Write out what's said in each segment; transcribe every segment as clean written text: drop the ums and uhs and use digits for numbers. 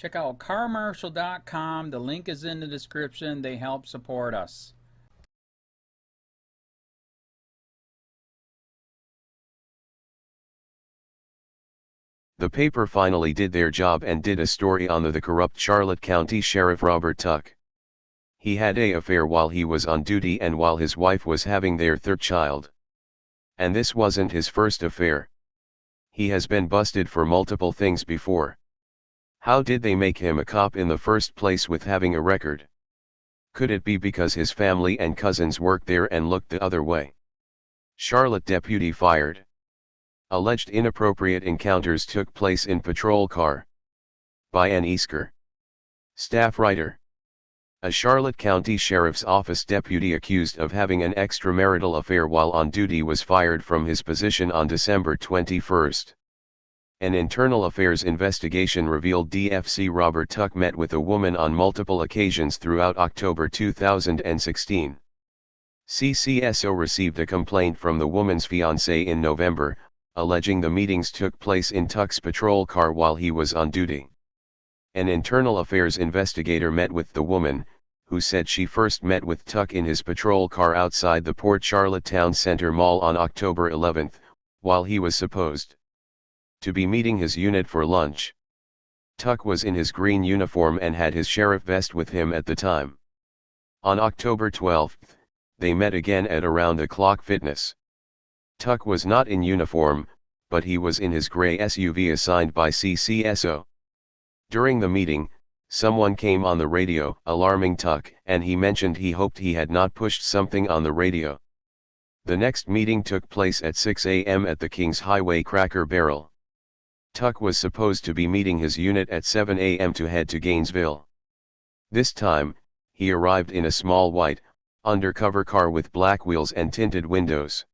Check out carmarshal.com. The link is in the description. They help support us. The paper finally did their job and did a story on the corrupt Charlotte County Sheriff Robert Tuck. He had an affair while he was on duty and while his wife was having their third child. And this wasn't his first affair. He has been busted for multiple things before. How did they make him a cop in the first place with having a record? Could it be because his family and cousins worked there and looked the other way? Charlotte deputy fired. Alleged inappropriate encounters took place in patrol car. By Ann Easker. Staff writer. A Charlotte County Sheriff's Office deputy accused of having an extramarital affair while on duty was fired from his position on December 21. An internal affairs investigation revealed DFC Robert Tuck met with a woman on multiple occasions throughout October 2016. CCSO received a complaint from the woman's fiancé in November, alleging the meetings took place in Tuck's patrol car while he was on duty. An internal affairs investigator met with the woman, who said she first met with Tuck in his patrol car outside the Port Charlotte Town Center Mall on October 11, while he was supposed to be meeting his unit for lunch. Tuck was in his green uniform and had his sheriff vest with him at the time. On October 12, they met again at Around the Clock Fitness. Tuck was not in uniform, but he was in his gray SUV assigned by CCSO. During the meeting, someone came on the radio alarming Tuck, and he mentioned he hoped he had not pushed something on the radio. The next meeting took place at 6 a.m. at the Kings Highway Cracker Barrel. Tuck was supposed to be meeting his unit at 7 a.m. to head to Gainesville. This time, he arrived in a small white, undercover car with black wheels and tinted windows.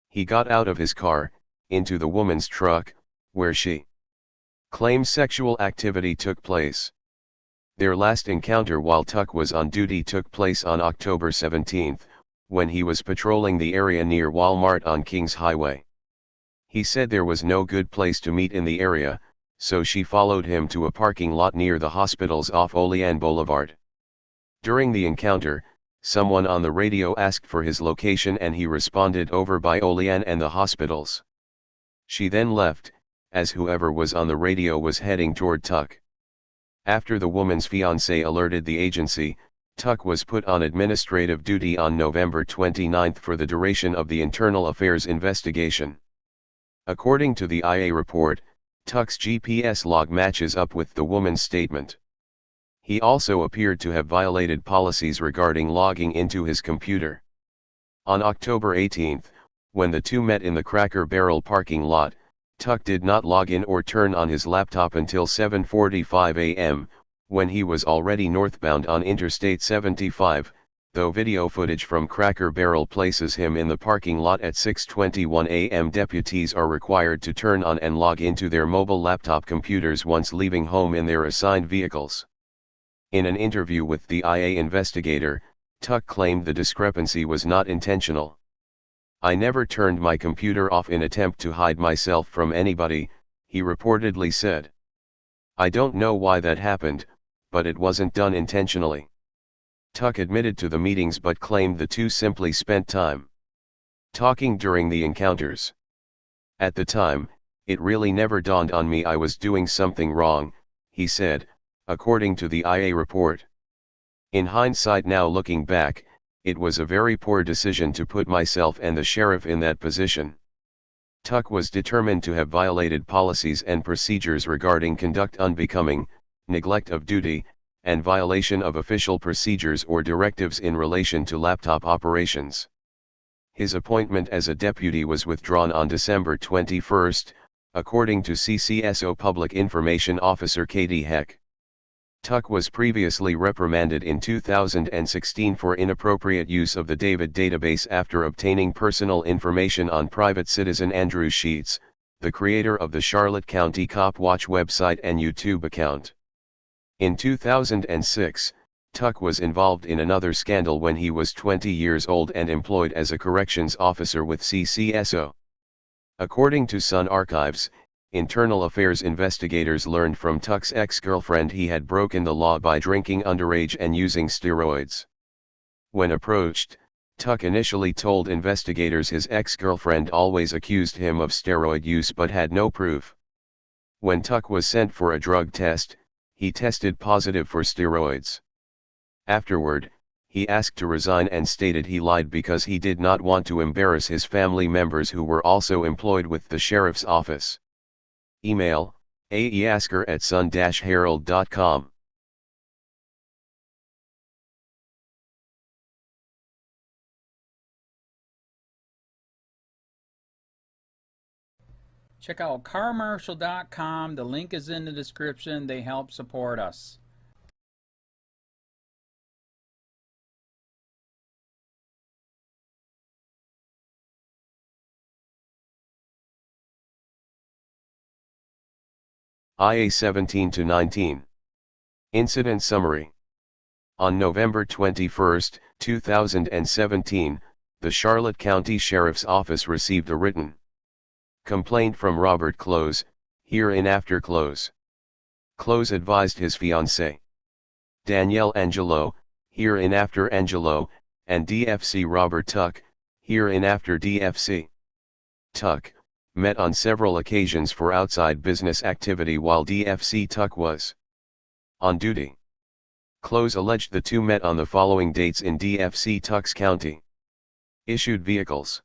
He got out of his car, into the woman's truck, where she claims sexual activity took place. Their last encounter while Tuck was on duty took place on October 17, when he was patrolling the area near Walmart on Kings Highway. He said there was no good place to meet in the area, so she followed him to a parking lot near the hospitals off Olean Boulevard. During the encounter, someone on the radio asked for his location and he responded over by Olean and the hospitals. She then left, as whoever was on the radio was heading toward Tuck. After the woman's fiancé alerted the agency, Tuck was put on administrative duty on November 29 for the duration of the internal affairs investigation. According to the IA report, Tuck's GPS log matches up with the woman's statement. He also appeared to have violated policies regarding logging into his computer. On October 18, when the two met in the Cracker Barrel parking lot, Tuck did not log in or turn on his laptop until 7:45 a.m., when he was already northbound on Interstate 75, though video footage from Cracker Barrel places him in the parking lot at 6:21 a.m. Deputies are required to turn on and log into their mobile laptop computers once leaving home in their assigned vehicles. In an interview with the IA investigator, Tuck claimed the discrepancy was not intentional. "I never turned my computer off in attempt to hide myself from anybody," he reportedly said. "I don't know why that happened, but it wasn't done intentionally." Tuck admitted to the meetings but claimed the two simply spent time talking during the encounters. "At the time, it really never dawned on me I was doing something wrong," he said, according to the IA report. "In hindsight now looking back, it was a very poor decision to put myself and the sheriff in that position." Tuck was determined to have violated policies and procedures regarding conduct unbecoming, neglect of duty, and violation of official procedures or directives in relation to laptop operations. His appointment as a deputy was withdrawn on December 21, according to CCSO Public Information Officer Katie Heck. Tuck was previously reprimanded in 2016 for inappropriate use of the David database after obtaining personal information on private citizen Andrew Sheets, the creator of the Charlotte County COPWATCH website and YouTube account. In 2006, Tuck was involved in another scandal when he was 20 years old and employed as a corrections officer with CCSO. According to Sun Archives, Internal Affairs investigators learned from Tuck's ex-girlfriend he had broken the law by drinking underage and using steroids. When approached, Tuck initially told investigators his ex-girlfriend always accused him of steroid use but had no proof. When Tuck was sent for a drug test, he tested positive for steroids. Afterward, he asked to resign and stated he lied because he did not want to embarrass his family members who were also employed with the sheriff's office. Email, aeasker@sun-herald.com. Check out carmarshal.com. The link is in the description. They help support us. IA 17-19. Incident Summary. On November 21, 2017, the Charlotte County Sheriff's Office received a written complaint from Robert Close, hereinafter Close. Close advised his fiancée, Danielle Angelo, hereinafter Angelo, and DFC Robert Tuck, hereinafter DFC Tuck, met on several occasions for outside business activity while DFC Tuck was on duty. Close alleged the two met on the following dates in DFC Tuck's county. Issued vehicles.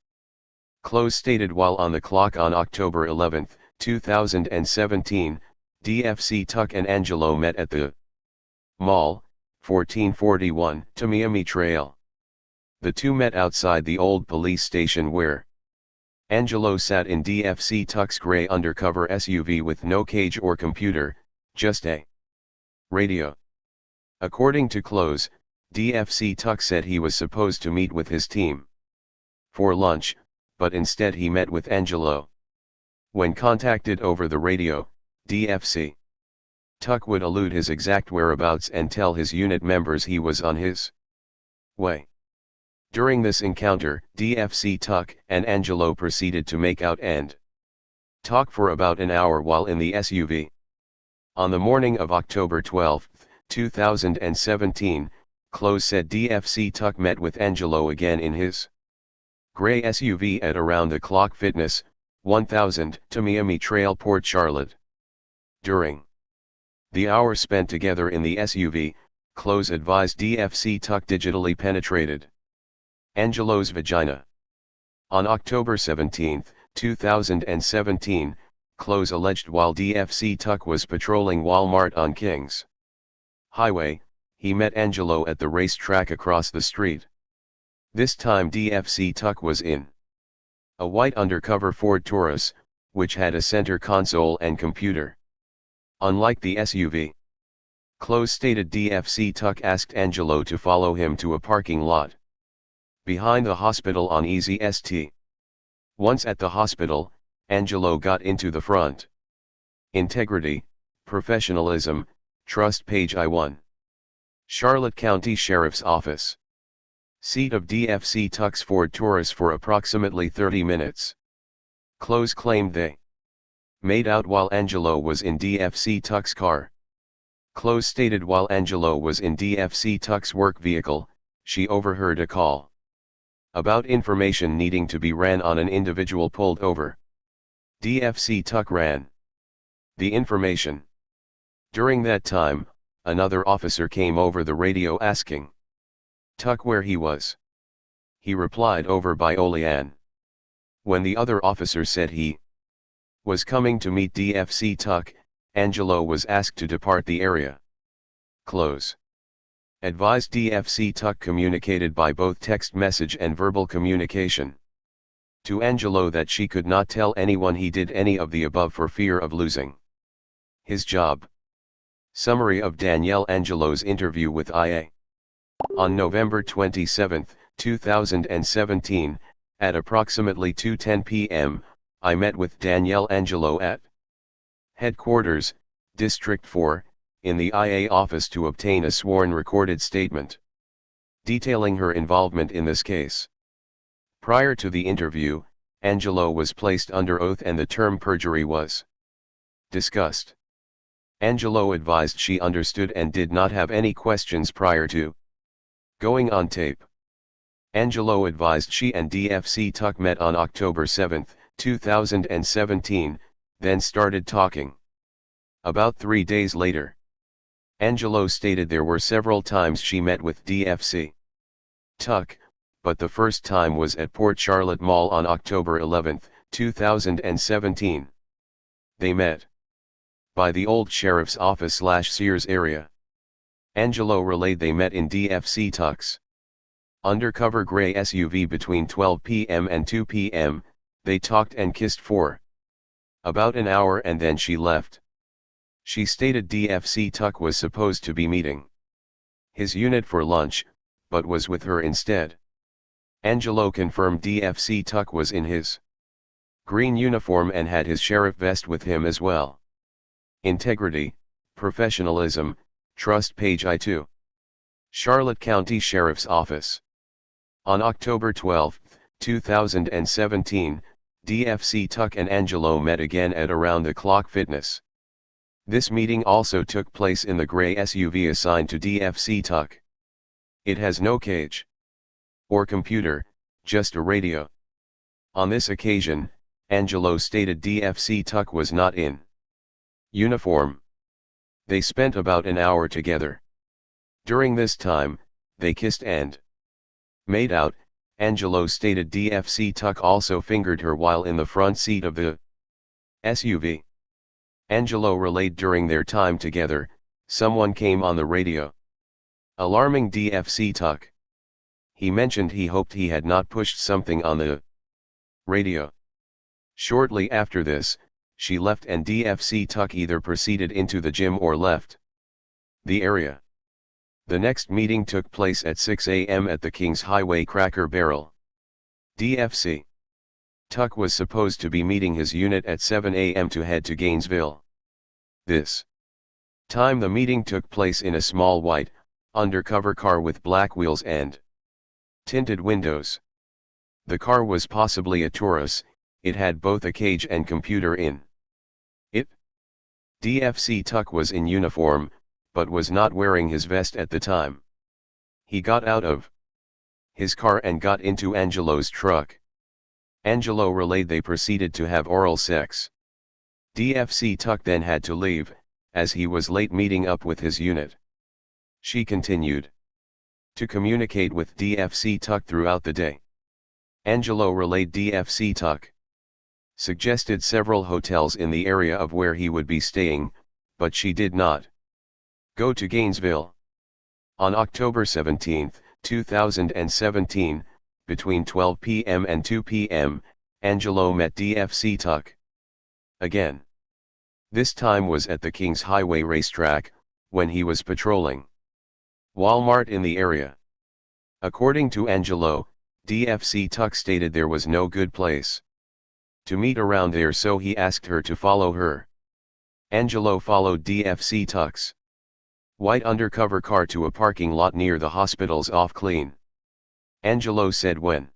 Close stated while on the clock on October 11, 2017, DFC Tuck and Angelo met at the Mall, 1441 Tamiami Trail. The two met outside the old police station where Angelo sat in DFC Tuck's gray undercover SUV with no cage or computer, just a radio. According to Close, DFC Tuck said he was supposed to meet with his team for lunch, but instead he met with Angelo. When contacted over the radio, DFC Tuck would elude his exact whereabouts and tell his unit members he was on his way. During this encounter, DFC Tuck and Angelo proceeded to make out and talk for about an hour while in the SUV. On the morning of October 12, 2017, Close said DFC Tuck met with Angelo again in his gray SUV at around the clock Fitness, 1000 Tamiami Trail, Port Charlotte. During the hour spent together in the SUV, Close advised DFC Tuck digitally penetrated Angelo's vagina. On October 17, 2017, Close alleged while DFC Tuck was patrolling Walmart on Kings Highway, he met Angelo at the racetrack across the street. This time DFC Tuck was in a white undercover Ford Taurus, which had a center console and computer. Unlike the SUV, Close stated DFC Tuck asked Angelo to follow him to a parking lot behind the hospital on Easy St. Once at the hospital, Angelo got into the front. Integrity, professionalism, trust. Page I1. Charlotte County Sheriff's Office. Seat of DFC Tuck's Ford Taurus for approximately 30 minutes. Close claimed they made out while Angelo was in DFC Tuck's car. Close stated while Angelo was in DFC Tuck's work vehicle, she overheard a call about information needing to be ran on an individual pulled over. DFC Tuck ran the information. During that time, another officer came over the radio asking Tuck where he was. He replied over by Olean. When the other officer said he was coming to meet DFC Tuck, Angelo was asked to depart the area. Close advised DFC Tuck communicated by both text message and verbal communication to Angelo that she could not tell anyone he did any of the above for fear of losing his job. Summary of Danielle Angelo's interview with IA. On November 27, 2017, at approximately 2:10 p.m., I met with Danielle Angelo at headquarters, District 4, in the IA office to obtain a sworn recorded statement detailing her involvement in this case. Prior to the interview, Angelo was placed under oath and the term perjury was Discussed. Angelo advised she understood and did not have any questions prior to going on tape. Angelo advised she and DFC Tuck met on October 7, 2017, then started talking. About 3 days later, Angelo stated there were several times she met with DFC Tuck, but the first time was at Port Charlotte Mall on October 11, 2017. They met by the old sheriff's office/Sears area. Angelo relayed they met in DFC Tuck's undercover gray SUV between 12 p.m. and 2 p.m., they talked and kissed for about an hour and then she left. She stated DFC Tuck was supposed to be meeting his unit for lunch, but was with her instead. Angelo confirmed DFC Tuck was in his green uniform and had his sheriff vest with him as well. Integrity, professionalism, trust. Page I2. Charlotte County Sheriff's Office. On October 12, 2017, DFC Tuck and Angelo met again at Around the Clock Fitness. This meeting also took place in the gray SUV assigned to DFC Tuck. It has no cage or computer, just a radio. On this occasion, Angelo stated DFC Tuck was not in uniform. They spent about an hour together. During this time, they kissed and made out. Angelo stated DFC Tuck also fingered her while in the front seat of the SUV. Angelo relayed during their time together, someone came on the radio, alarming DFC Tuck. He mentioned he hoped he had not pushed something on the radio. Shortly after this, she left and DFC Tuck either proceeded into the gym or left the area. The next meeting took place at 6 a.m. at the Kings Highway Cracker Barrel. DFC Tuck was supposed to be meeting his unit at 7 a.m. to head to Gainesville. This time the meeting took place in a small white, undercover car with black wheels and tinted windows. The car was possibly a Taurus. It had both a cage and computer in it. DFC Tuck was in uniform, but was not wearing his vest at the time. He got out of his car and got into Angelo's truck. Angelo relayed they proceeded to have oral sex. DFC Tuck then had to leave, as he was late meeting up with his unit. She continued to communicate with DFC Tuck throughout the day. Angelo relayed DFC Tuck suggested several hotels in the area of where he would be staying, but she did not go to Gainesville. On October 17, 2017, between 12 p.m. and 2 p.m., Angelo met DFC Tuck again. This time was at the Kings Highway racetrack, when he was patrolling Walmart in the area. According to Angelo, DFC Tuck stated there was no good place to meet around there, so he asked her to follow her. Angelo followed DFC Tuck's white undercover car to a parking lot near the hospital's off-clean. Angelo said when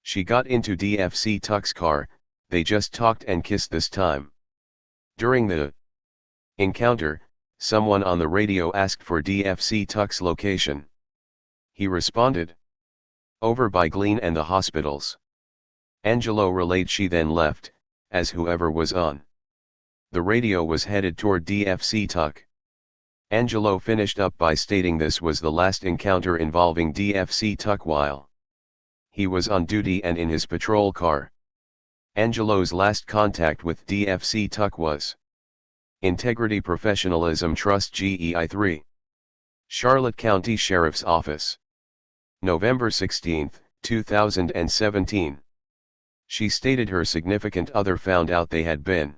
she got into DFC Tuck's car, they just talked and kissed this time. During the encounter, someone on the radio asked for DFC Tuck's location. He responded, "Over by Glen and the hospitals." Angelo relayed she then left, as whoever was on the radio was headed toward DFC Tuck. Angelo finished up by stating this was the last encounter involving DFC Tuck while he was on duty and in his patrol car. Angelo's last contact with DFC Tuck was integrity, professionalism, trust. GEI 3. Charlotte County Sheriff's Office. November 16, 2017. She stated her significant other found out they had been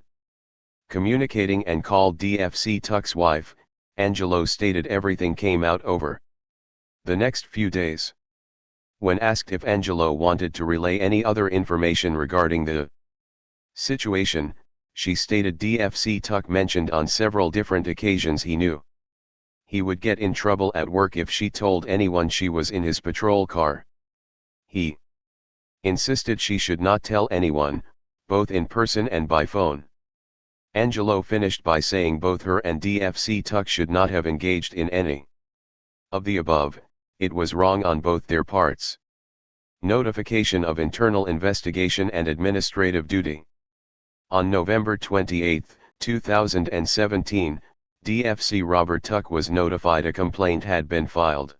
communicating and called DFC Tuck's wife. Angelo stated everything came out over the next few days. When asked if Angelo wanted to relay any other information regarding the situation, she stated DFC Tuck mentioned on several different occasions he knew he would get in trouble at work if she told anyone she was in his patrol car. He insisted she should not tell anyone, both in person and by phone. Angelo finished by saying both her and DFC Tuck should not have engaged in any of the above. It was wrong on both their parts. Notification of internal investigation and administrative duty. On November 28, 2017, DFC Robert Tuck was notified a complaint had been filed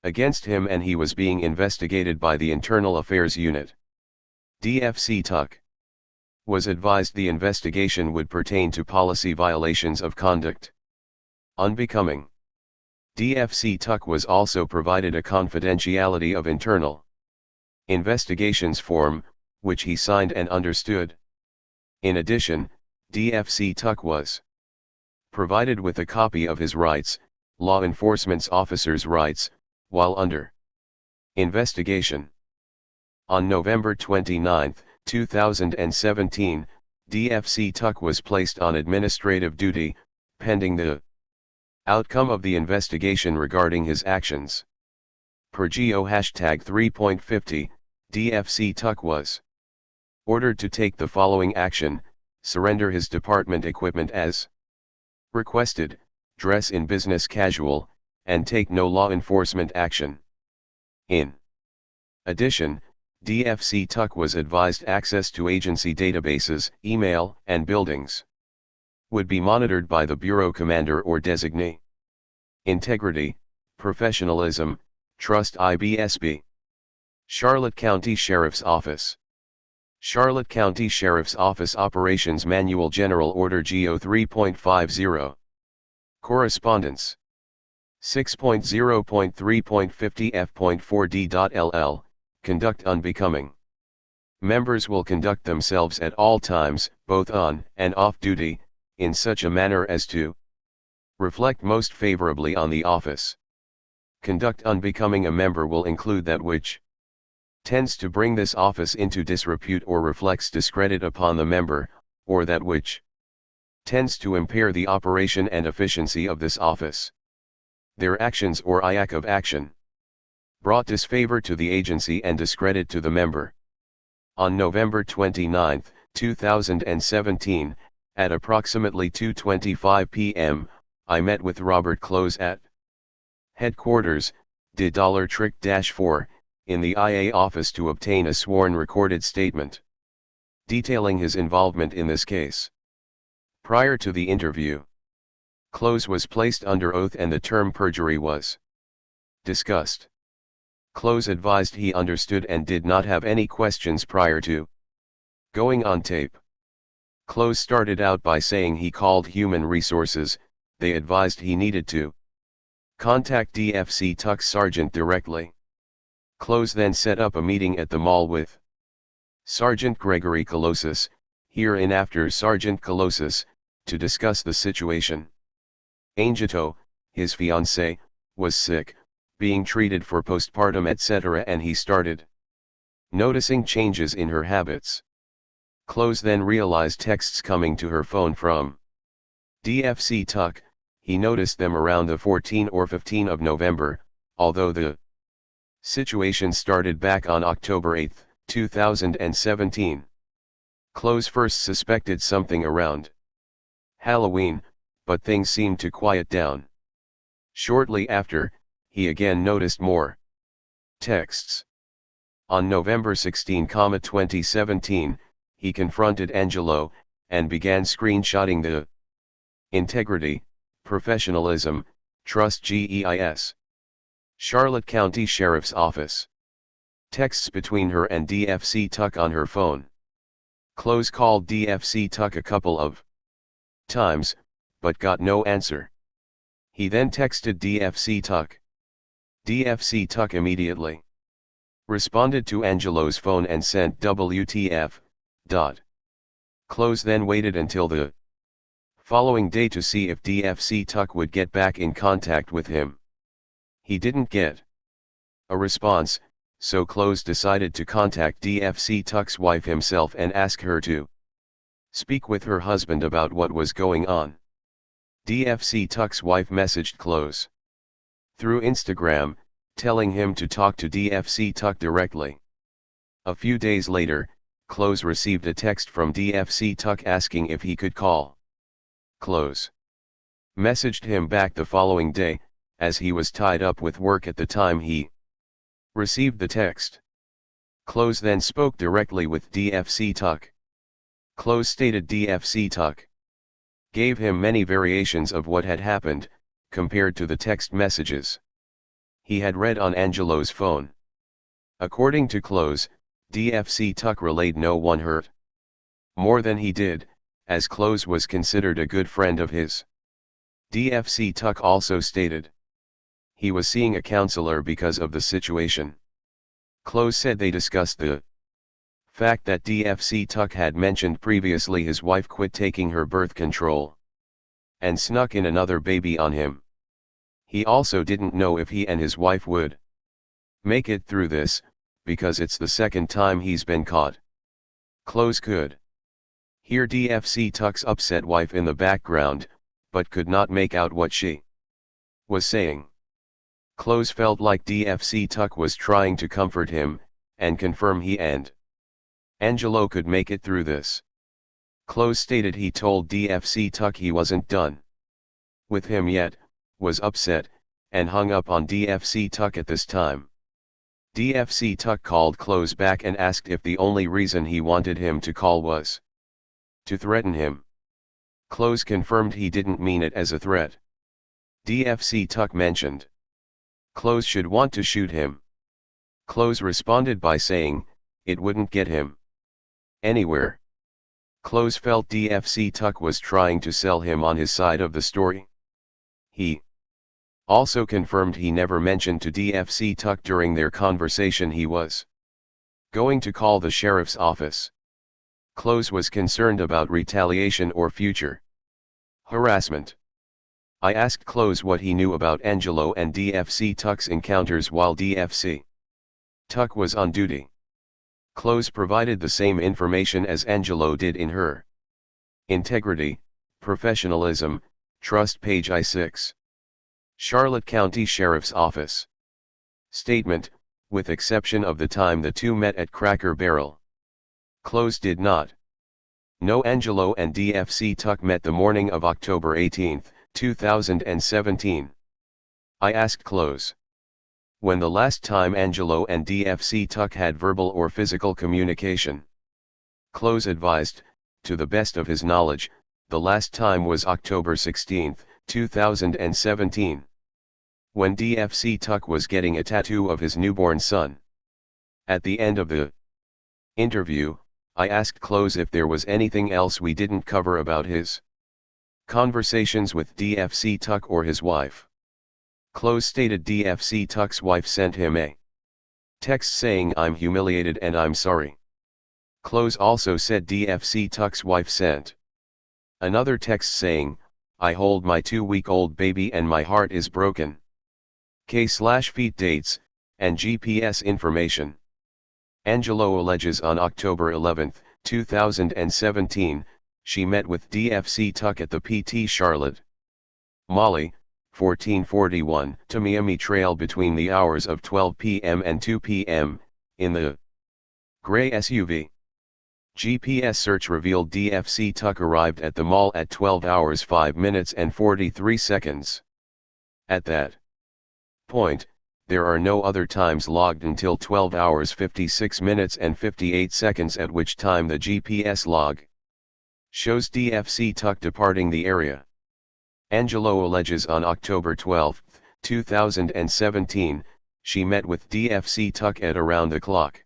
against him and he was being investigated by the Internal Affairs Unit. DFC Tuck was advised the investigation would pertain to policy violations of conduct unbecoming. DFC Tuck was also provided a confidentiality of internal investigations form, which he signed and understood. In addition, DFC Tuck was provided with a copy of his rights, law enforcement officers' rights, while under investigation. On November 29, 2017, DFC Tuck was placed on administrative duty, pending the outcome of the investigation regarding his actions. Per GO #3.50, DFC Tuck was ordered to take the following action: surrender his department equipment as requested, dress in business casual, and take no law enforcement action. In addition, DFC Tuck was advised access to agency databases, email, and buildings would be monitored by the Bureau Commander or designee. Integrity, professionalism, trust IBSB. Charlotte County Sheriff's Office. Charlotte County Sheriff's Office Operations Manual General Order GO 3.50. Correspondence 6.0.3.50 F.4D.LL, Conduct unbecoming. Members will conduct themselves at all times, both on and off duty, in such a manner as to reflect most favorably on the office. Conduct unbecoming a member will include that which tends to bring this office into disrepute or reflects discredit upon the member, or that which tends to impair the operation and efficiency of this office. Their actions or lack of action brought disfavor to the agency and discredit to the member. On November 29, 2017, at approximately 2:25 p.m., I met with Robert Close at headquarters, $4, in the IA office to obtain a sworn recorded statement detailing his involvement in this case. Prior to the interview, Close was placed under oath and the term perjury was discussed. Close advised he understood and did not have any questions prior to going on tape. Close started out by saying he called Human Resources. They advised he needed to contact DFC Tuck's sergeant directly. Close then set up a meeting at the mall with Sergeant Gregory Colossus, hereinafter Sergeant Colossus, to discuss the situation. Angito, his fiancée, was sick, being treated for postpartum etc., and he started noticing changes in her habits. Close then realized texts coming to her phone from DFC Tuck. He noticed them around the 14 or 15 of November, although the situation started back on October 8, 2017. Close first suspected something around Halloween, but things seemed to quiet down. Shortly after, he again noticed more texts. On November 16, 2017, he confronted Angelo, and began screenshotting the integrity, professionalism, trust GEIS. Charlotte County Sheriff's Office texts between her and DFC Tuck on her phone. Close called DFC Tuck a couple of times, but got no answer. He then texted DFC Tuck. DFC Tuck immediately responded to Angelo's phone and sent WTF. Close then waited until the following day to see if DFC Tuck would get back in contact with him. He didn't get a response, so Close decided to contact DFC Tuck's wife himself and ask her to speak with her husband about what was going on. DFC Tuck's wife messaged Close through Instagram, telling him to talk to DFC Tuck directly. A few days later, Close received a text from DFC Tuck asking if he could call Close. Messaged him back the following day, as he was tied up with work at the time he received the text. Close then spoke directly with DFC Tuck. Close stated DFC Tuck gave him many variations of what had happened, compared to the text messages he had read on Angelo's phone. According to Close, DFC Tuck relayed no one hurt more than he did, as Close was considered a good friend of his. DFC Tuck also stated he was seeing a counselor because of the situation. Close said they discussed the fact that DFC Tuck had mentioned previously his wife quit taking her birth control and snuck in another baby on him. He also didn't know if he and his wife would make it through this, because it's the second time he's been caught. Close could hear DFC Tuck's upset wife in the background, but could not make out what she was saying. Close felt like DFC Tuck was trying to comfort him, and confirm he and Angelo could make it through this. Close stated he told DFC Tuck he wasn't done with him yet, was upset, and hung up on DFC Tuck at this time. DFC Tuck called Close back and asked if the only reason he wanted him to call was to threaten him. Close confirmed he didn't mean it as a threat. DFC Tuck mentioned Close should want to shoot him. Close responded by saying, it wouldn't get him anywhere. Close felt DFC Tuck was trying to sell him on his side of the story. He also confirmed he never mentioned to DFC Tuck during their conversation he was going to call the sheriff's office. Close was concerned about retaliation or future harassment. I asked Close what he knew about Angelo and DFC Tuck's encounters while DFC Tuck was on duty. Close provided the same information as Angelo did in her integrity, professionalism, trust page I-6. Charlotte County Sheriff's Office. Statement, with exception of the time the two met at Cracker Barrel. Close did not know Angelo and DFC Tuck met the morning of October 18, 2017. I asked Close when the last time Angelo and DFC Tuck had verbal or physical communication. Close advised, to the best of his knowledge, the last time was October 16, 2017. When DFC Tuck was getting a tattoo of his newborn son. At the end of the interview, I asked Close if there was anything else we didn't cover about his conversations with DFC Tuck or his wife. Close stated DFC Tuck's wife sent him a text saying I'm humiliated and I'm sorry. Close also said DFC Tuck's wife sent another text saying, I hold my 2-week-old baby and my heart is broken. K/feet dates, and GPS information. Angelo alleges on October 11, 2017, she met with DFC Tuck at the PT Charlotte Molly, 1441 to Miami Trail between the hours of 12 p.m. and 2 p.m., in the gray SUV. GPS search revealed DFC Tuck arrived at the mall at 12 hours 5 minutes and 43 seconds. At that point, there are no other times logged until 12 hours 56 minutes and 58 seconds, at which time the GPS log shows DFC Tuck departing the area. Angelo alleges on October 12, 2017, she met with DFC Tuck at around the clock.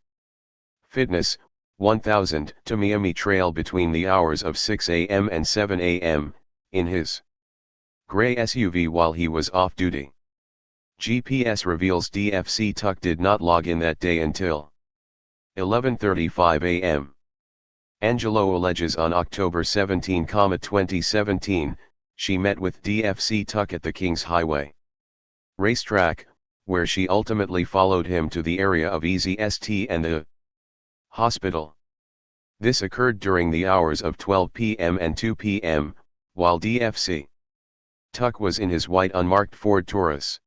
Fitness, 1000 to Miami Trail between the hours of 6 a.m. and 7 a.m., in his gray SUV while he was off duty. GPS reveals DFC Tuck did not log in that day until 11:35 a.m. Angelo alleges on October 17, 2017, she met with DFC Tuck at the Kings Highway racetrack, where she ultimately followed him to the area of Easy St and the hospital. This occurred during the hours of 12 p.m. and 2 p.m., while DFC Tuck was in his white unmarked Ford Taurus.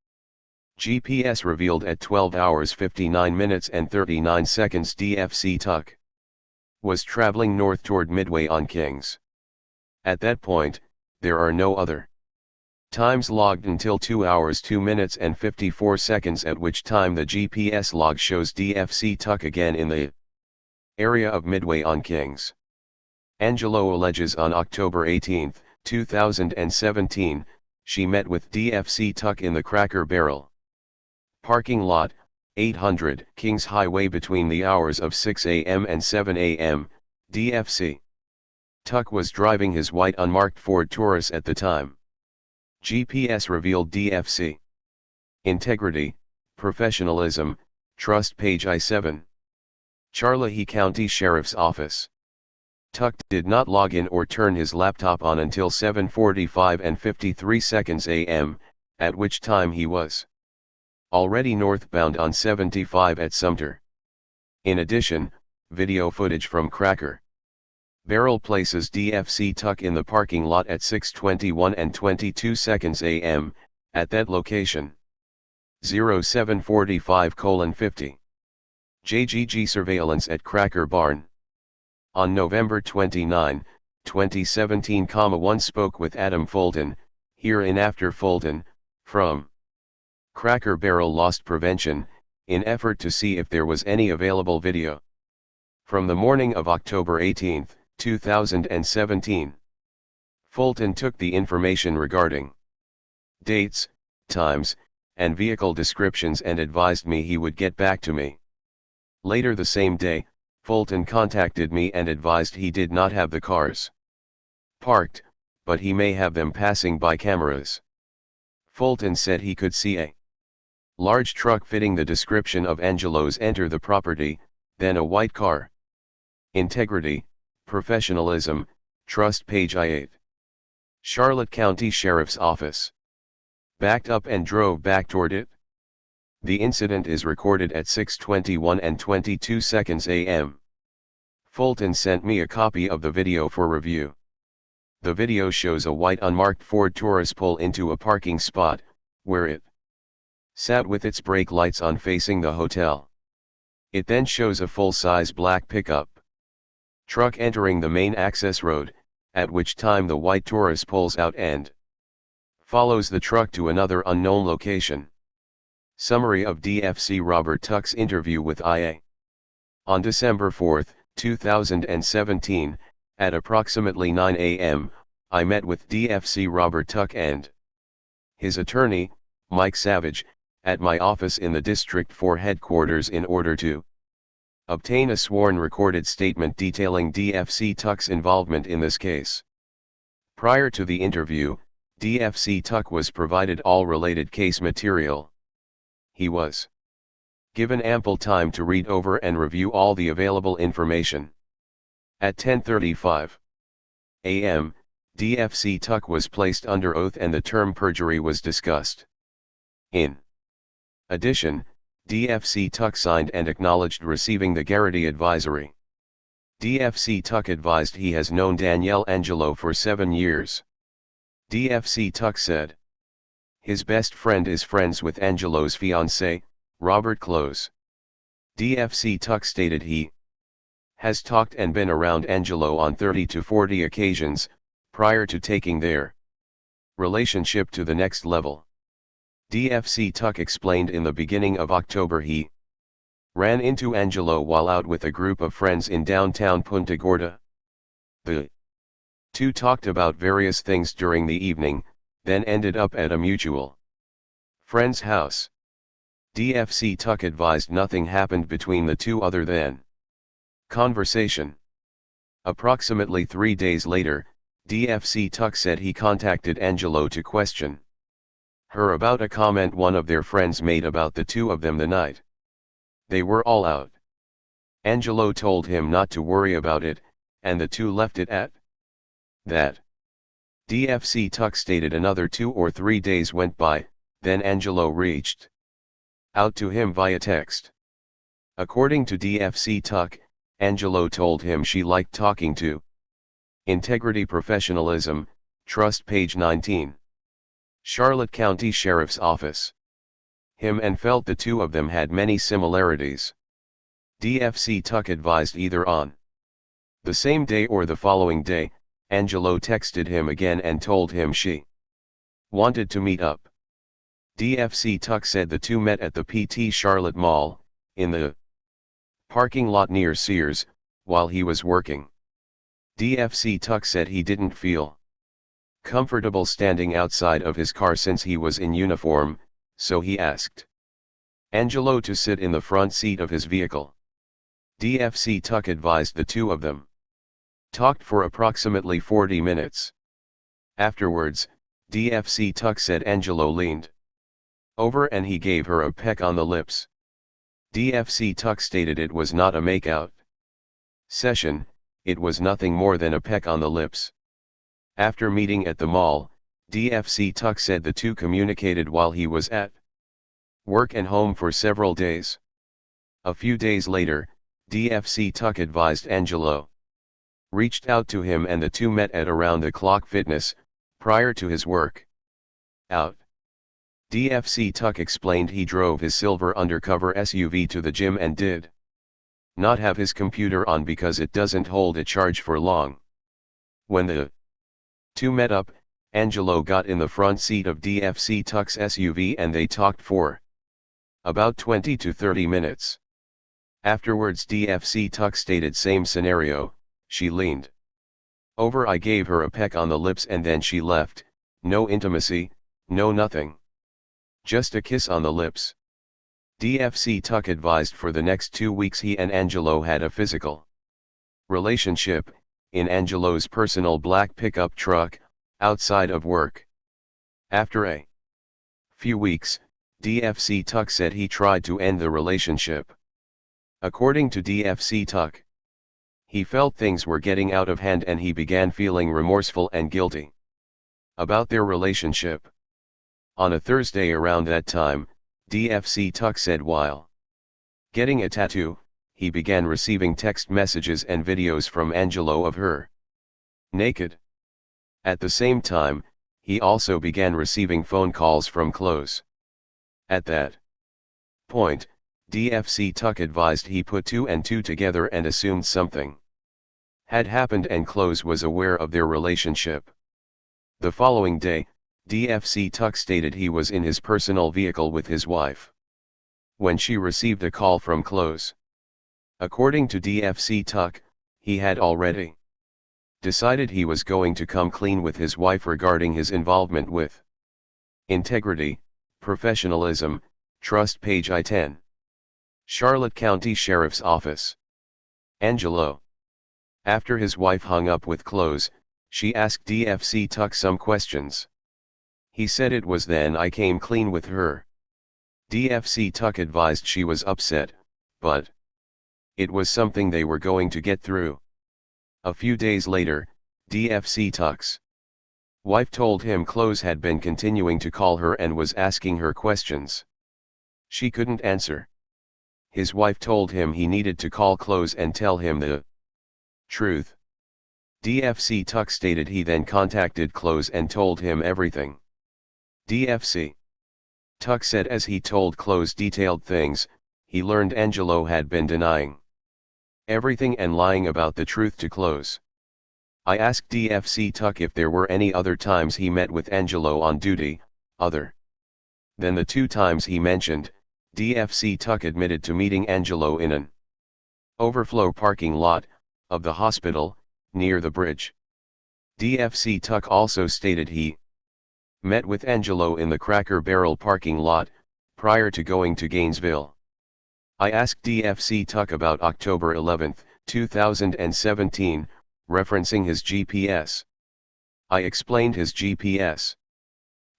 GPS revealed at 12 hours 59 minutes and 39 seconds DFC Tuck was traveling north toward Midway on Kings. At that point, there are no other times logged until 2 hours 2 minutes and 54 seconds, at which time the GPS log shows DFC Tuck again in the area of Midway on Kings. Angelo alleges on October 18, 2017, she met with DFC Tuck in the Cracker Barrel parking lot, 800 Kings Highway between the hours of 6 a.m. and 7 a.m., DFC Tuck was driving his white unmarked Ford Taurus at the time. GPS revealed DFC integrity, professionalism, trust, page I-7. Charlotte County Sheriff's Office. Tuck did not log in or turn his laptop on until 7:45 and 53 seconds a.m., at which time he was already northbound on 75 at Sumter. In addition, video footage from Cracker Barrel places DFC Tuck in the parking lot at 6:21 and 22 seconds a.m., at that location. 0745:50. JGG surveillance at Cracker Barn. On November 29, 2017, one spoke with Adam Fulton, hereinafter Fulton, from Cracker Barrel Loss Prevention, in effort to see if there was any available video from the morning of October 18, 2017. Fulton took the information regarding dates, times, and vehicle descriptions and advised me he would get back to me. Later the same day, Fulton contacted me and advised he did not have the cars parked, but he may have them passing by cameras. Fulton said he could see a large truck fitting the description of Angelo's enter the property, then a white car. Integrity, professionalism, trust, page I-8. Charlotte County Sheriff's Office. Backed up and drove back toward it. The incident is recorded at 6:21 and 22 seconds a.m. Fulton sent me a copy of the video for review. The video shows a white unmarked Ford Taurus pull into a parking spot, where it sat with its brake lights on facing the hotel. It then shows a full-size black pickup truck entering the main access road, at which time the white Taurus pulls out and follows the truck to another unknown location. Summary of DFC Robert Tuck's interview with IA. On December 4, 2017, at approximately 9 a.m., I met with DFC Robert Tuck and his attorney, Mike Savage, at my office in the District 4 headquarters in order to obtain a sworn recorded statement detailing DFC Tuck's involvement in this case. Prior to the interview, DFC Tuck was provided all related case material. He was given ample time to read over and review all the available information. At 10:35 a.m., DFC Tuck was placed under oath and the term perjury was discussed. In addition, DFC Tuck signed and acknowledged receiving the Garrity advisory. DFC Tuck advised he has known Danielle Angelo for 7 years. DFC Tuck said his best friend is friends with Angelo's fiancé, Robert Close. DFC Tuck stated he has talked and been around Angelo on 30 to 40 occasions, prior to taking their relationship to the next level. DFC Tuck explained in the beginning of October he ran into Angelo while out with a group of friends in downtown Punta Gorda. The two talked about various things during the evening, then ended up at a mutual friend's house. DFC Tuck advised nothing happened between the two other than conversation. Approximately 3 days later, DFC Tuck said he contacted Angelo to question her about a comment one of their friends made about the two of them the night they were all out. Angelo told him not to worry about it, and the two left it at that. DFC Tuck stated another 2 or 3 days went by, then Angelo reached out to him via text. According to DFC Tuck, Angelo told him she liked talking to integrity, professionalism, trust, page 19. Charlotte County Sheriff's Office. Him and felt the two of them had many similarities. DFC Tuck advised either on the same day or the following day, Angelo texted him again and told him she wanted to meet up. DFC Tuck said the two met at the PT Charlotte Mall, in the parking lot near Sears, while he was working. DFC Tuck said he didn't feel comfortable standing outside of his car since he was in uniform, so he asked Angelo to sit in the front seat of his vehicle. DFC Tuck advised the two of them talked for approximately 40 minutes. Afterwards, DFC Tuck said Angelo leaned over and he gave her a peck on the lips. DFC Tuck stated it was not a makeout session, it was nothing more than a peck on the lips. After meeting at the mall, DFC Tuck said the two communicated while he was at work and home for several days. A few days later, DFC Tuck advised Angelo reached out to him and the two met at Around the Clock Fitness, prior to his work out. DFC Tuck explained he drove his silver undercover SUV to the gym and did not have his computer on because it doesn't hold a charge for long. When the two met up, Angelo got in the front seat of DFC Tuck's SUV and they talked for about 20 to 30 minutes. Afterwards DFC Tuck stated same scenario, she leaned over, I gave her a peck on the lips and then she left, no intimacy, no nothing. Just a kiss on the lips. DFC Tuck advised for the next 2 weeks he and Angelo had a physical relationship, in Angelo's personal black pickup truck, outside of work. After a few weeks, DFC Tuck said he tried to end the relationship. According to DFC Tuck, he felt things were getting out of hand and he began feeling remorseful and guilty about their relationship. On a Thursday around that time, DFC Tuck said while getting a tattoo, he began receiving text messages and videos from Angelo of her naked. At the same time, he also began receiving phone calls from close. At that point, DFC Tuck advised he put two and two together and assumed something had happened and Close was aware of their relationship. The following day, DFC Tuck stated he was in his personal vehicle with his wife when she received a call from Close. According to DFC Tuck, he had already decided he was going to come clean with his wife regarding his involvement with integrity, professionalism, trust. Page I-10. Charlotte County Sheriff's Office. Angelo. After his wife hung up with Close, she asked DFC Tuck some questions. He said it was then I came clean with her. DFC Tuck advised she was upset, but it was something they were going to get through. A few days later, DFC Tuck's wife told him Close had been continuing to call her and was asking her questions. She couldn't answer. His wife told him he needed to call Close and tell him the truth. DFC Tuck stated he then contacted Close and told him everything. DFC Tuck said as he told Close detailed things, he learned Angelo had been denying everything and lying about the truth to Close. I asked DFC Tuck if there were any other times he met with Angelo on duty, other than the 2 times he mentioned. DFC Tuck admitted to meeting Angelo in an overflow parking lot of the hospital, near the bridge. DFC Tuck also stated he met with Angelo in the Cracker Barrel parking lot, prior to going to Gainesville. I asked DFC Tuck about October 11, 2017, referencing his GPS. I explained his GPS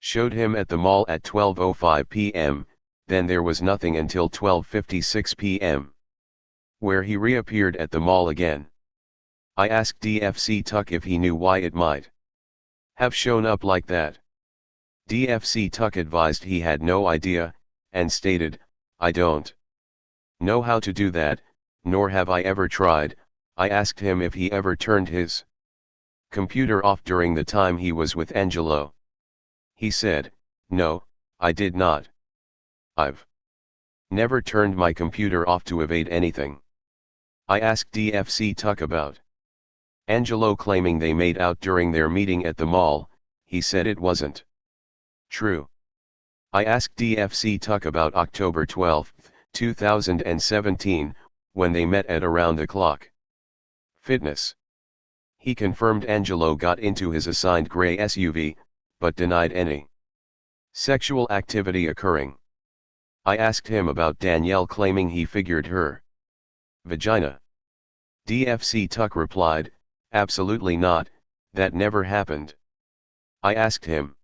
showed him at the mall at 12:05 p.m., then there was nothing until 12:56 p.m., where he reappeared at the mall again. I asked DFC Tuck if he knew why it might have shown up like that. DFC Tuck advised he had no idea, and stated, I don't know how to do that, nor have I ever tried. I asked him if he ever turned his computer off during the time he was with Angelo. He said, no, I did not. I've never turned my computer off to evade anything. I asked DFC Tuck about Angelo claiming they made out during their meeting at the mall, he said it wasn't true. I asked DFC Tuck about October 12, 2017, when they met at around the clock. Fitness. He confirmed Angelo got into his assigned gray SUV, but denied any sexual activity occurring. I asked him about Danielle claiming he figured her vagina. DFC Tuck replied, absolutely not, that never happened. I asked him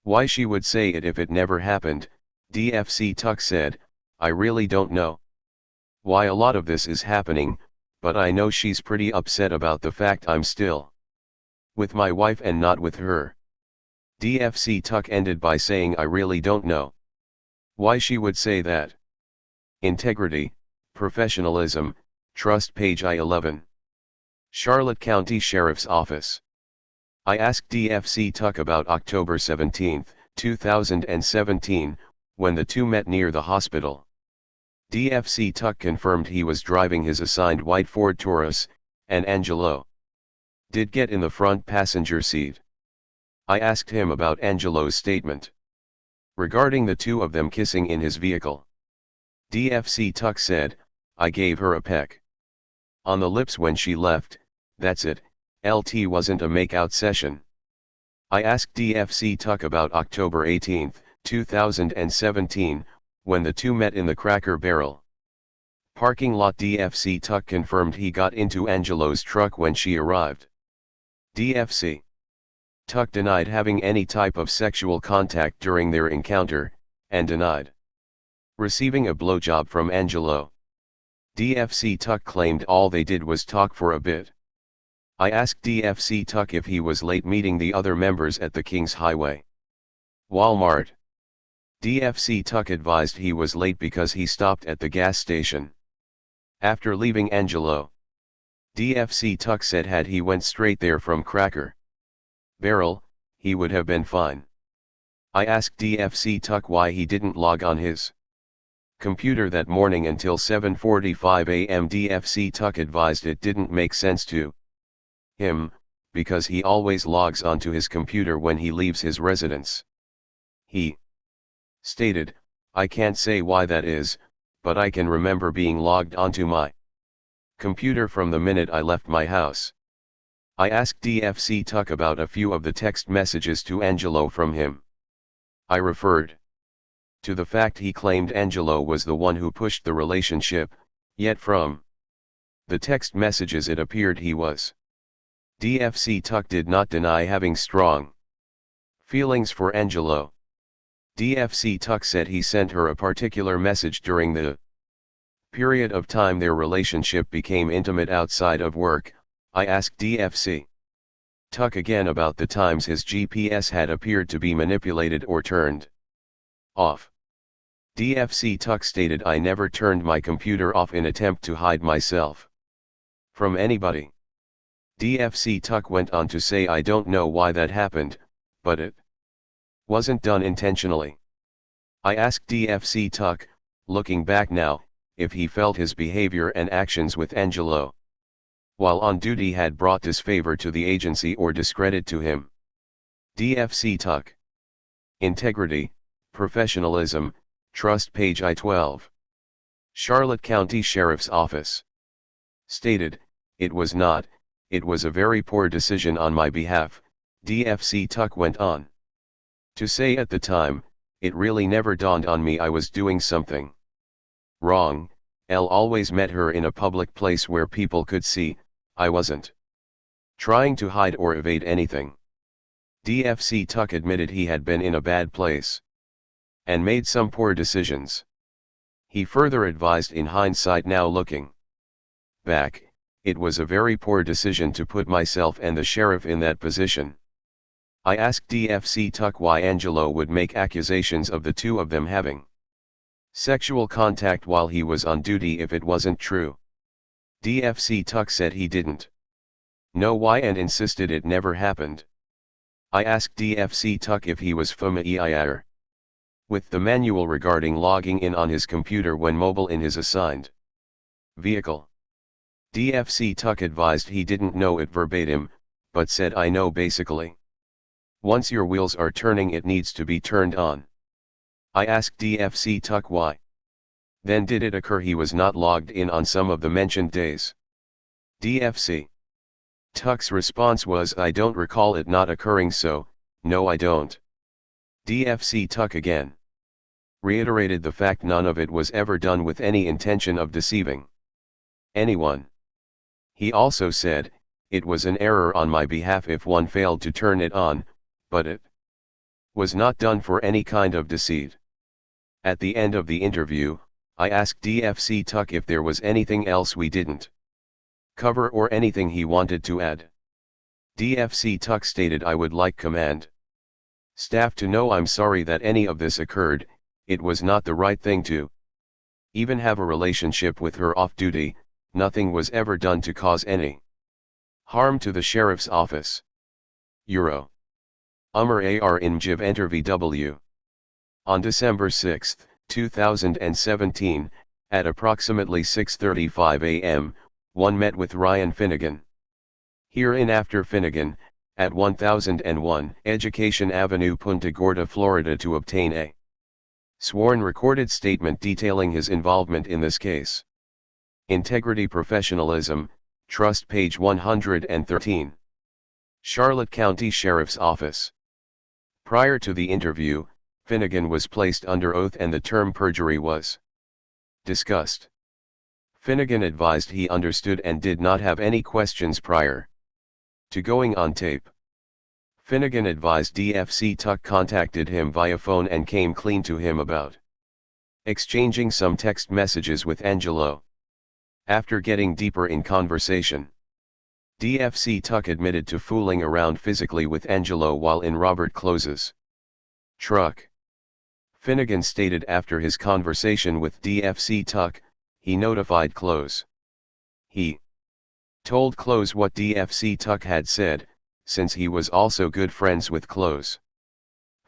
why she would say it if it never happened. DFC Tuck said, I really don't know why a lot of this is happening, but I know she's pretty upset about the fact I'm still with my wife and not with her. DFC Tuck ended by saying I really don't know why she would say that. Integrity, professionalism, trust page I-11. Charlotte County Sheriff's Office. I asked DFC Tuck about October 17, 2017, when the two met near the hospital. DFC Tuck confirmed he was driving his assigned white Ford Taurus, and Angelo did get in the front passenger seat. I asked him about Angelo's statement regarding the two of them kissing in his vehicle. DFC Tuck said, I gave her a peck on the lips when she left, that's it, LT wasn't a makeout session. I asked DFC Tuck about October 18, 2017, when the two met in the Cracker Barrel parking lot. DFC Tuck confirmed he got into Angelo's truck when she arrived. DFC Tuck denied having any type of sexual contact during their encounter, and denied receiving a blowjob from Angelo. DFC Tuck claimed all they did was talk for a bit. I asked DFC Tuck if he was late meeting the other members at the Kings Highway Walmart. DFC Tuck advised he was late because he stopped at the gas station after leaving Angelo. DFC Tuck said had he went straight there from Cracker Barrel, he would have been fine. I asked DFC Tuck why he didn't log on his computer that morning until 7:45 a.m. DFC Tuck advised it didn't make sense to him, because he always logs onto his computer when he leaves his residence. He stated, I can't say why that is, but I can remember being logged onto my computer from the minute I left my house. I asked DFC Tuck about a few of the text messages to Angelo from him. I referred to the fact he claimed Angelo was the one who pushed the relationship, yet from the text messages it appeared he was. DFC Tuck did not deny having strong feelings for Angelo. DFC Tuck said he sent her a particular message during the period of time their relationship became intimate outside of work. I asked DFC Tuck again about the times his GPS had appeared to be manipulated or turned off. DFC Tuck stated I never turned my computer off in attempt to hide myself from anybody. DFC Tuck went on to say I don't know why that happened, but it wasn't done intentionally. I asked DFC Tuck, looking back now, if he felt his behavior and actions with Angelo while on duty had brought disfavor to the agency or discredit to him. DFC Tuck. Integrity, professionalism, trust page I-12. Charlotte County Sheriff's Office. Stated, it was not, it was a very poor decision on my behalf. DFC Tuck went on to say at the time, it really never dawned on me I was doing something wrong. L always met her in a public place where people could see, I wasn't trying to hide or evade anything. DFC Tuck admitted he had been in a bad place and made some poor decisions. He further advised in hindsight now looking back, it was a very poor decision to put myself and the sheriff in that position. I asked DFC Tuck why Angelo would make accusations of the two of them having sexual contact while he was on duty if it wasn't true. DFC Tuck said he didn't know why and insisted it never happened. I asked DFC Tuck if he was familiar with the manual regarding logging in on his computer when mobile in his assigned vehicle. DFC Tuck advised he didn't know it verbatim, but said I know basically. Once your wheels are turning it needs to be turned on. I asked DFC Tuck why. Then did it occur he was not logged in on some of the mentioned days? DFC Tuck's response was I don't recall it not occurring, so, no I don't. DFC Tuck again reiterated the fact none of it was ever done with any intention of deceiving anyone. He also said, it was an error on my behalf if one failed to turn it on, but it was not done for any kind of deceit. At the end of the interview, I asked DFC Tuck if there was anything else we didn't cover or anything he wanted to add. DFC Tuck stated I would like command staff to know I'm sorry that any of this occurred, it was not the right thing to even have a relationship with her off duty, nothing was ever done to cause any harm to the sheriff's office. Euro. Umar AR in Jiv Enter VW. On December 6, 2017, at approximately 6:35 a.m., one met with Ryan Finnegan. Herein after Finnegan, at 1001 Education Avenue, Punta Gorda, Florida, to obtain a sworn recorded statement detailing his involvement in this case. Integrity, Professionalism, Trust, page 113. Charlotte County Sheriff's Office. Prior to the interview, Finnegan was placed under oath and the term perjury was discussed. Finnegan advised he understood and did not have any questions prior to going on tape. Finnegan advised DFC Tuck contacted him via phone and came clean to him about exchanging some text messages with Angelo. After getting deeper in conversation, DFC Tuck admitted to fooling around physically with Angelo while in Robert Close's truck. Finnegan stated after his conversation with DFC Tuck, he notified Close. He told Close what DFC Tuck had said, since he was also good friends with Close.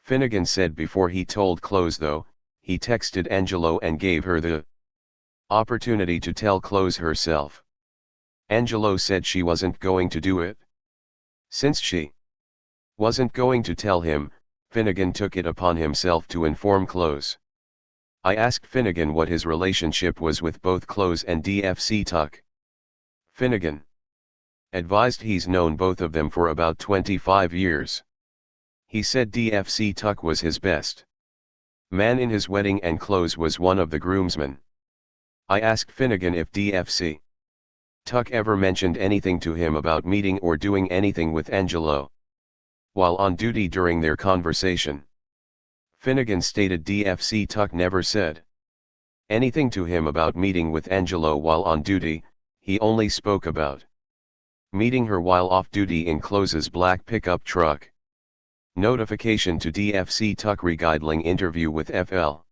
Finnegan said before he told Close though, he texted Angelo and gave her the opportunity to tell Close herself. Angelo said she wasn't going to do it. Since she wasn't going to tell him, Finnegan took it upon himself to inform Close. I asked Finnegan what his relationship was with both Close and DFC Tuck. Finnegan advised he's known both of them for about 25 years. He said DFC Tuck was his best man in his wedding and Close was one of the groomsmen. I asked Finnegan if DFC Tuck ever mentioned anything to him about meeting or doing anything with Angelo while on duty during their conversation. Finnegan stated DFC Tuck never said anything to him about meeting with Angelo while on duty, he only spoke about meeting her while off duty in Close's black pickup truck. Notification to DFC Tuck regarding interview with FL.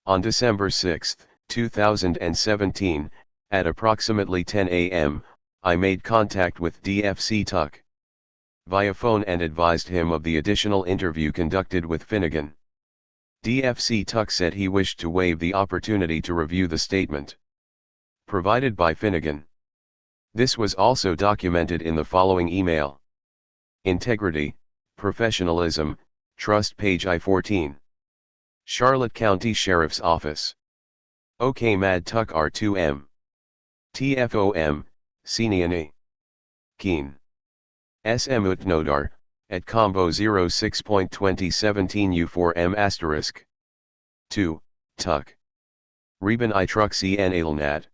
On December 6, 2017, at approximately 10 a.m., I made contact with DFC Tuck via phone and advised him of the additional interview conducted with Finnegan. DFC Tuck said he wished to waive the opportunity to review the statement provided by Finnegan. This was also documented in the following email. Integrity, Professionalism, Trust, page I-14. Charlotte County Sheriff's Office. OK Mad Tuck R2M. TFOM, Seniani. Keen. SM Utnodar, at combo 06.2017 U4M asterisk. 2, Tuck. Reben I Truck CN Ailnat.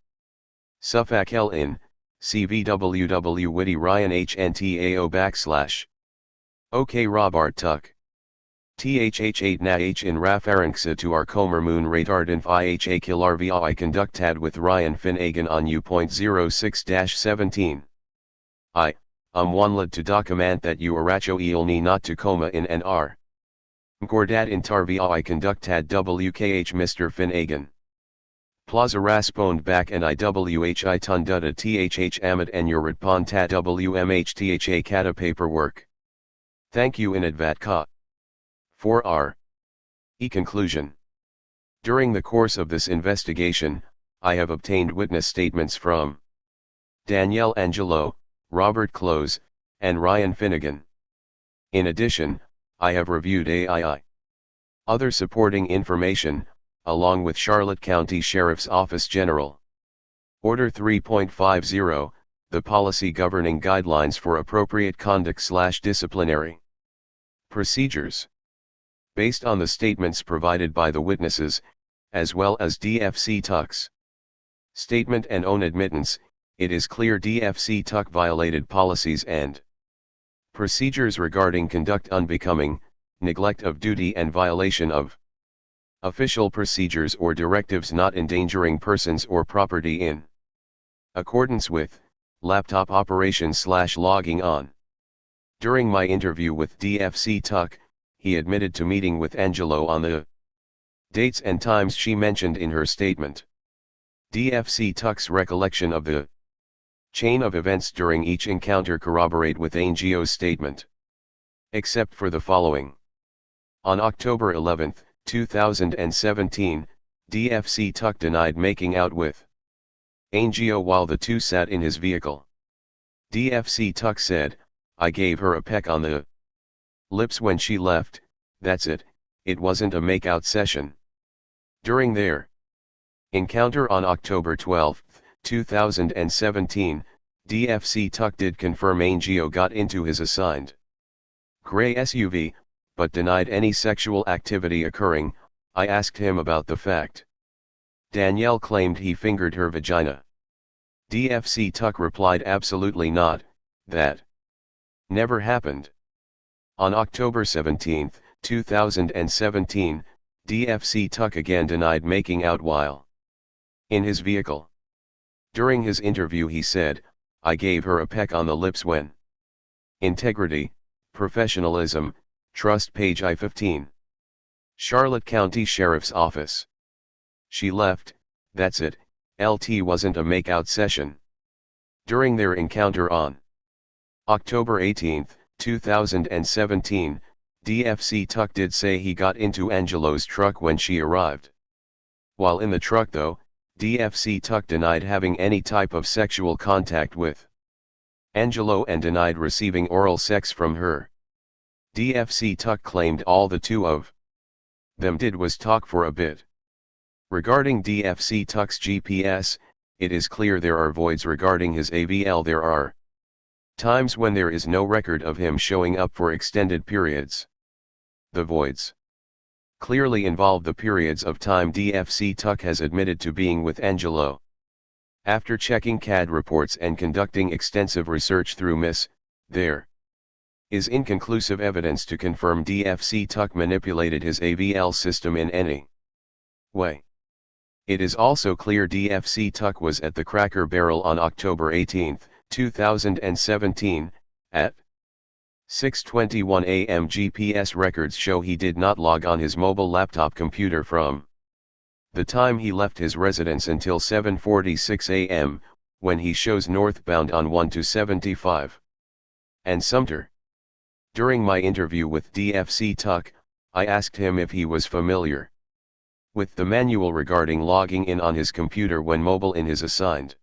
Suffolk L in, CVWW Witty Ryan HNTAO / OK Robart Tuck. THH8 Na H in Rafaranksa to our Comer Moon Radard Inf IHA Kilarvia I conductad with Ryan Finnegan on U.06-17. I, wanlad to document that you aracho ilni not to coma in NR. Gordad Intarvia I conductad WKH Mr. Finnegan. Plaza Raspond back and IWHI Tundada THH Amid and your Radponta WMHTHA Kata paperwork. Thank you in advat ka. 4R. Conclusion. During the course of this investigation, I have obtained witness statements from Danielle Angelo, Robert Close, and Ryan Finnegan. In addition, I have reviewed AII. Other supporting information, along with Charlotte County Sheriff's Office General Order 3.50, the policy governing guidelines for appropriate conduct/disciplinary procedures. Based on the statements provided by the witnesses, as well as DFC Tuck's statement and own admittance, it is clear DFC Tuck violated policies and procedures regarding conduct unbecoming, neglect of duty and violation of official procedures or directives not endangering persons or property in accordance with laptop operation/logging on. During my interview with DFC Tuck, he admitted to meeting with Angelo on the dates and times she mentioned in her statement. DFC Tuck's recollection of the chain of events during each encounter corroborate with Angio's statement. Except for the following. On October 11, 2017, DFC Tuck denied making out with Angio while the two sat in his vehicle. DFC Tuck said, "I gave her a peck on the lips when she left, that's it, it wasn't a makeout session." During their encounter on October 12, 2017, DFC Tuck did confirm Angio got into his assigned gray SUV, but denied any sexual activity occurring. I asked him about the fact Danielle claimed he fingered her vagina. DFC Tuck replied, "Absolutely not, that never happened." On October 17, 2017, DFC Tuck again denied making out while in his vehicle. During his interview he said, "I gave her a peck on the lips when." Integrity, professionalism, trust, page I-15. Charlotte County Sheriff's Office. "She left, that's it, LT wasn't a makeout session." During their encounter on October 18, 2017, DFC Tuck did say he got into Angelo's truck when she arrived. While in the truck though, DFC Tuck denied having any type of sexual contact with Angelo and denied receiving oral sex from her. DFC Tuck claimed all the two of them did was talk for a bit. Regarding DFC Tuck's GPS, it is clear there are voids regarding his AVL. There are times when there is no record of him showing up for extended periods. The voids clearly involve the periods of time DFC Tuck has admitted to being with Angelo. After checking CAD reports and conducting extensive research through MIS, there is inconclusive evidence to confirm DFC Tuck manipulated his AVL system in any way. It is also clear DFC Tuck was at the Cracker Barrel on October 18, 2017, at 6:21 a.m. GPS records show he did not log on his mobile laptop computer from the time he left his residence until 7:46 a.m., when he shows northbound on 1-75 and Sumter. During my interview with DFC Tuck, I asked him if he was familiar with the manual regarding logging in on his computer when mobile in his assigned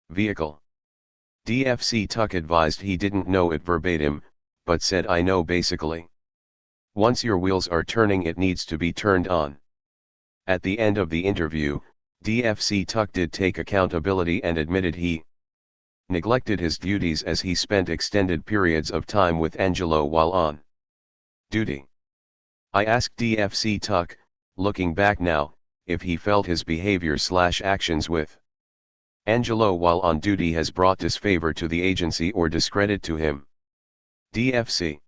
vehicle. DFC Tuck advised he didn't know it verbatim, but said, "I know basically. Once your wheels are turning, it needs to be turned on." At the end of the interview, DFC Tuck did take accountability and admitted he neglected his duties as he spent extended periods of time with Angelo while on duty. I asked DFC Tuck, looking back now, if he felt his behavior/actions with Angelo while on duty has brought disfavor to the agency or discredit to him. DFC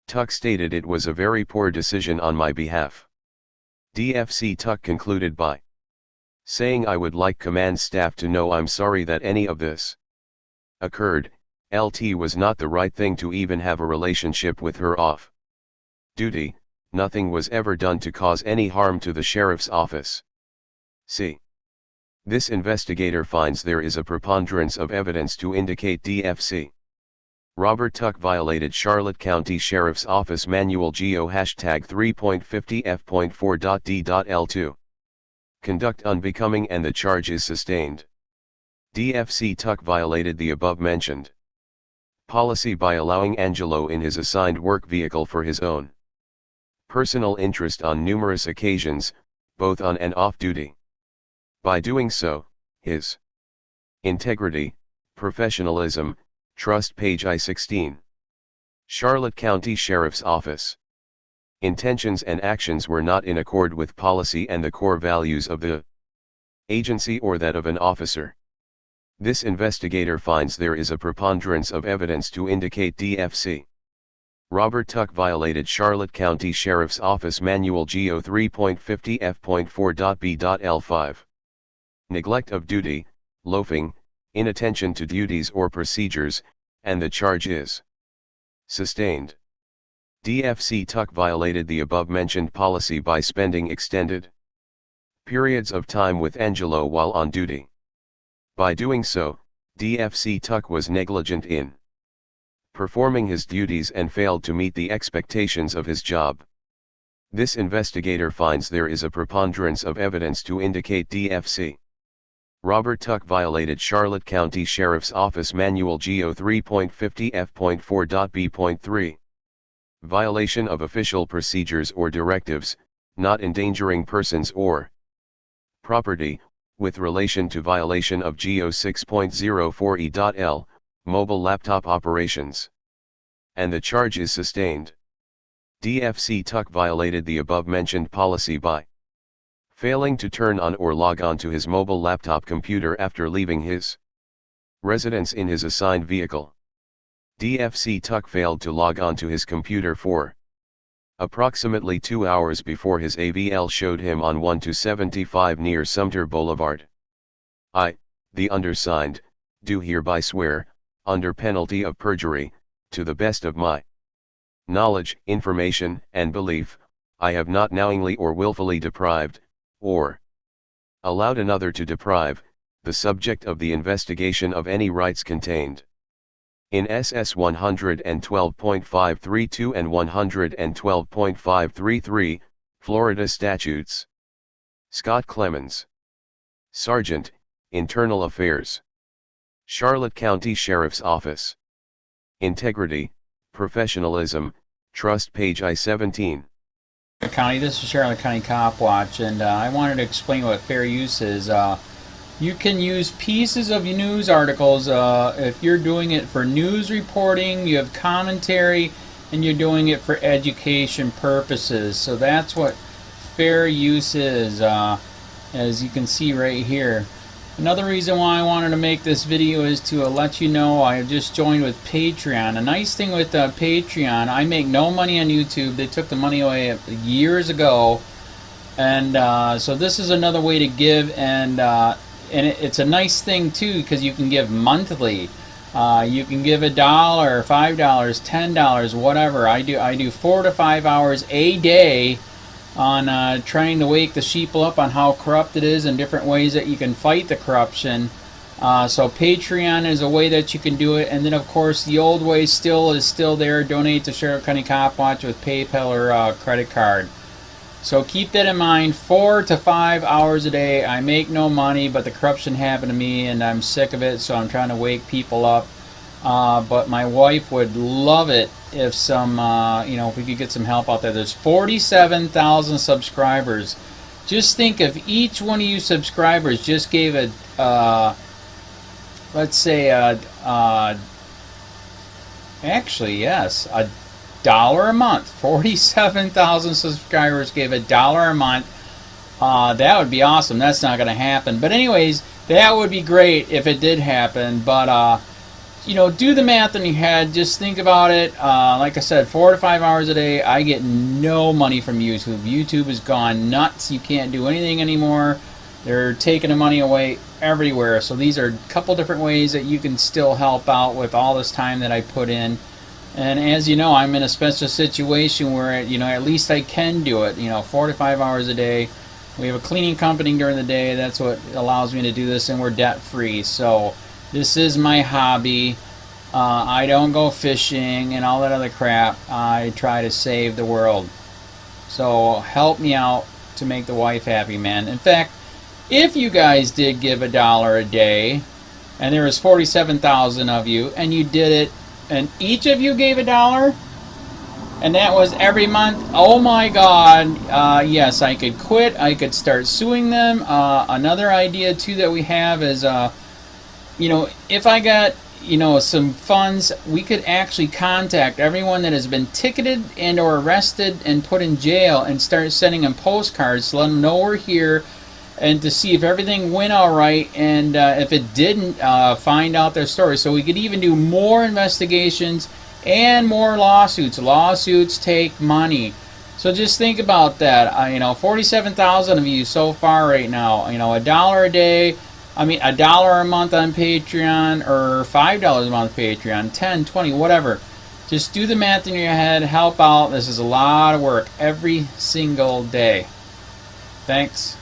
Tuck stated it was a very poor decision on my behalf. DFC Tuck concluded by saying, "I would like command staff to know I'm sorry that any of this occurred. LT was not the right thing to even have a relationship with her off duty. Nothing was ever done to cause any harm to the sheriff's office." See. This investigator finds there is a preponderance of evidence to indicate DFC Robert Tuck violated Charlotte County Sheriff's Office Manual GO #3.50F.4.D.L2. Conduct unbecoming, and the charge is sustained. DFC Tuck violated the above-mentioned policy by allowing Angelo in his assigned work vehicle for his own personal interest on numerous occasions, both on and off duty. By doing so, his integrity, professionalism, trust, page I-16. Charlotte County Sheriff's Office. Intentions and actions were not in accord with policy and the core values of the agency or that of an officer. This investigator finds there is a preponderance of evidence to indicate DFC Robert Tuck violated Charlotte County Sheriff's Office Manual GO 3.50 F.4.B.L5. Neglect of duty, loafing, inattention to duties or procedures, and the charge is sustained. DFC Tuck violated the above-mentioned policy by spending extended periods of time with Angelo while on duty. By doing so, DFC Tuck was negligent in performing his duties and failed to meet the expectations of his job. This investigator finds there is a preponderance of evidence to indicate DFC Robert Tuck violated Charlotte County Sheriff's Office Manual GO 3.50 F.4.B.3. Violation of official procedures or directives, not endangering persons or property, with relation to violation of GO 6.04 E.L, mobile laptop operations. And the charge is sustained. DFC Tuck violated the above-mentioned policy by failing to turn on or log on to his mobile laptop computer after leaving his residence in his assigned vehicle. DFC Tuck failed to log on to his computer for approximately 2 hours before his AVL showed him on 1-75 near Sumter Boulevard. I, the undersigned, do hereby swear, under penalty of perjury, to the best of my knowledge, information, and belief, I have not knowingly or willfully deprived, or allowed another to deprive, the subject of the investigation of any rights contained in SS 112.532 and 112.533, Florida Statutes. Scott Clemens, Sergeant, Internal Affairs, Charlotte County Sheriff's Office. Integrity, professionalism, trust, page I-17. County, this is Charlotte County COPWATCH, and I wanted to explain what fair use is. You can use pieces of news articles if you're doing it for news reporting, you have commentary, and you're doing it for education purposes. So that's what fair use is, as you can see right here. Another reason why I wanted to make this video is to let you know I have just joined with Patreon. A nice thing with Patreon, I make no money on YouTube. They took the money away years ago, and so this is another way to give, and it's a nice thing too because you can give monthly. You can give $1, $5, $10, whatever. I do 4 to 5 hours a day on trying to wake the sheeple up on how corrupt it is and different ways that you can fight the corruption. So Patreon is a way that you can do it, and then of course the old way is still there. Donate to Charlotte County COPWATCH with PayPal or credit card. So keep that in mind. 4 to 5 hours a day. I make no money, but the corruption happened to me and I'm sick of it, so I'm trying to wake people up. But my wife would love it if if we could get some help out there. There's 47,000 subscribers. Just think if each one of you subscribers just gave let's say actually yes, $1 a month. 47,000 subscribers gave $1 a month. That would be awesome. That's not going to happen. But anyways, that would be great if it did happen. But do the math in your head. Just think about it. Like I said, 4 to 5 hours a day. I get no money from YouTube. YouTube has gone nuts. You can't do anything anymore. They're taking the money away everywhere. So these are a couple different ways that you can still help out with all this time that I put in. And as you know, I'm in a special situation where, at least I can do it. 4 to 5 hours a day. We have a cleaning company during the day. That's what allows me to do this, and we're debt free. So this is my hobby. I don't go fishing and all that other crap. I try to save the world. So help me out to make the wife happy, man. In fact, if you guys did give $1 a day, and there was 47,000 of you, and you did it, and each of you gave $1, and that was every month. Oh my God! Yes, I could quit. I could start suing them. Another idea too that we have is, you know, if I got, you know, some funds, we could actually contact everyone that has been ticketed and or arrested and put in jail and start sending them postcards to let them know we're here, and to see if everything went all right, and if it didn't, find out their story. So we could even do more investigations and more lawsuits. Lawsuits take money. So just think about that. You know, 47,000 of you so far right now. You know, $1 a day. I mean, $1 a month on Patreon, or $5 a month Patreon, 10, 20, whatever. Just do the math in your head, help out. This is a lot of work every single day. Thanks.